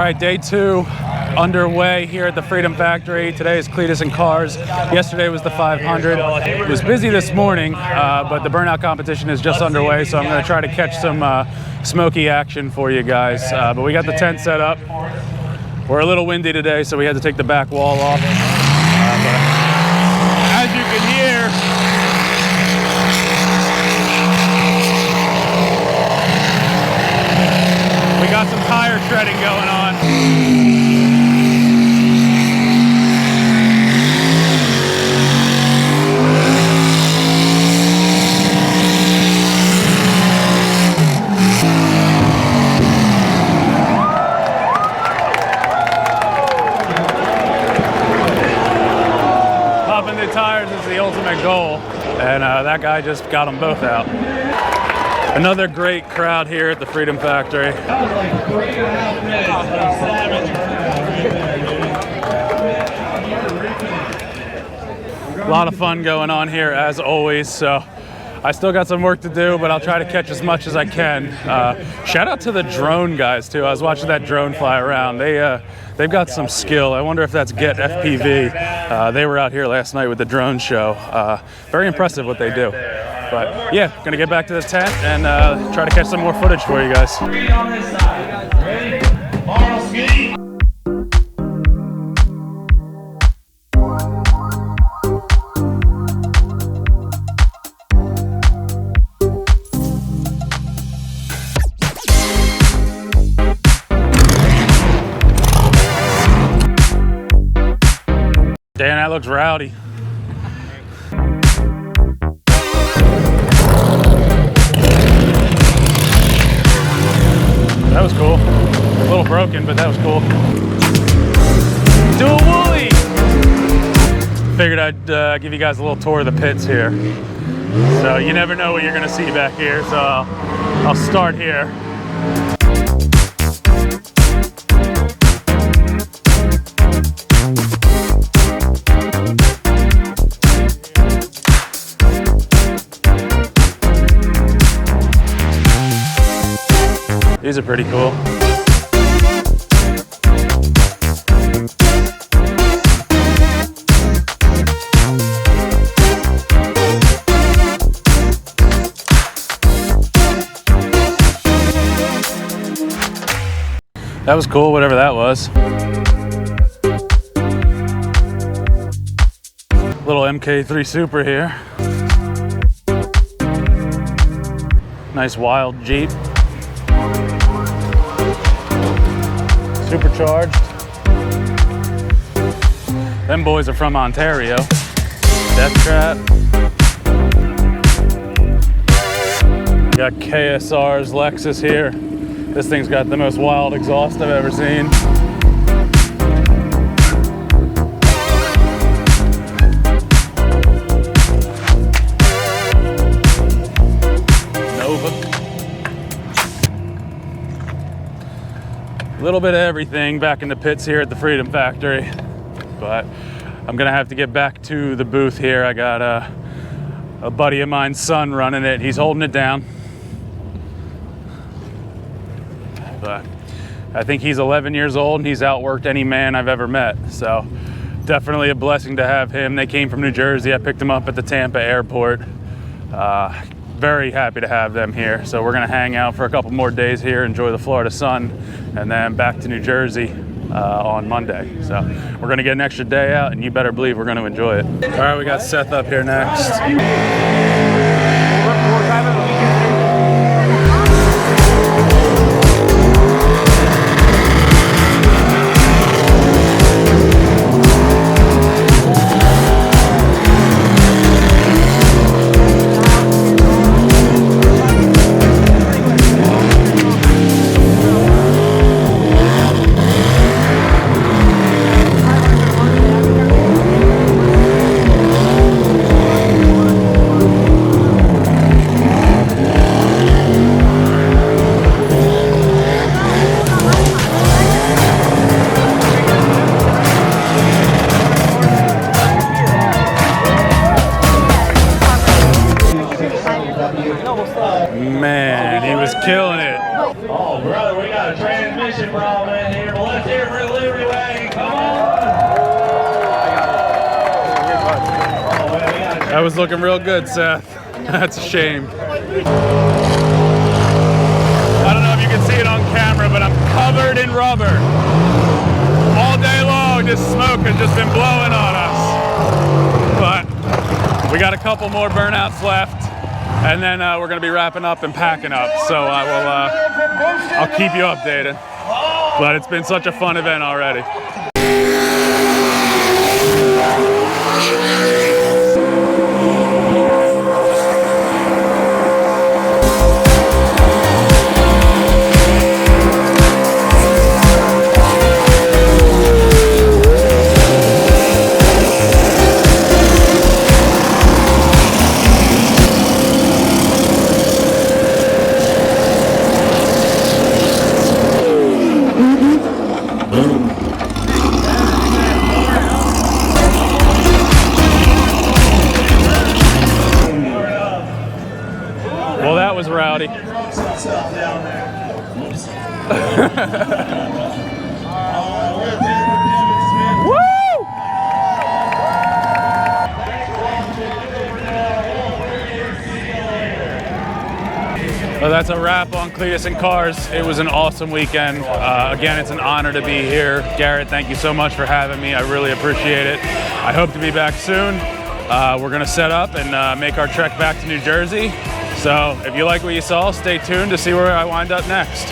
right, day 2 underway here at the Freedom Factory. Today is Cleetus and Cars. Yesterday was the 500. It was busy this morning, but the Burnout Competition is just underway, so I'm going to try to catch some smoky action for you guys. But we got the tent set up. We're a little windy today, so we had to take the back wall off. But as you can hear, we got some tire treading going on. Popping the tires is the ultimate goal, and that guy just got them both out. Another great crowd here at the Freedom Factory. A lot of fun going on here as always, so I still got some work to do, but I'll try to catch as much as I can. Shout out to the drone guys too. I was watching that drone fly around. They've got some skill. I wonder if that's Get FPV. They were out here last night with the drone show. Very impressive what they do. But yeah, gonna get back to the tent and try to catch some more footage for you guys. On this side. Ready? Arnold ski. Dan, that looks rowdy. That was cool. A little broken, but that was cool. Do a wooly! Figured I'd give you guys a little tour of the pits here. So you never know what you're gonna see back here, so I'll start here. These are pretty cool. That was cool, whatever that was. Little MK3 Super here. Nice wild Jeep. Supercharged. Them boys are from Ontario. Death Trap. Got KSR's Lexus here. This thing's got the most wild exhaust I've ever seen. A little bit of everything back in the pits here at the Freedom Factory, but I'm gonna have to get back to the booth here. I got a buddy of mine's son running it. He's holding it down, but I think he's 11 years old and he's outworked any man I've ever met. So definitely a blessing to have him. They came from New Jersey. I picked him up at the Tampa airport. Very happy to have them here. So we're gonna hang out for a couple more days here, enjoy the Florida sun, and then back to New Jersey on Monday. So we're gonna get an extra day out, and you better believe we're gonna enjoy it. All right, we got Seth up here next. Man, he was killing it. Oh, brother, we got a transmission problem in here. Let's hear it for the Liberty Wagon. Come on. That was looking real good, Seth. That's a shame. I don't know if you can see it on camera, but I'm covered in rubber. All day long, this smoke has just been blowing on us. But we got a couple more burnouts left, and then we're gonna be wrapping up and packing up. So I'll keep you updated. But it's been such a fun event already. Well, that was rowdy. Woo! Well, that's a wrap on Cleetus and Cars. It was an awesome weekend. Again, it's an honor to be here. Garrett, thank you so much for having me. I really appreciate it. I hope to be back soon. We're gonna set up and make our trek back to New Jersey. So if you like what you saw, stay tuned to see where I wind up next.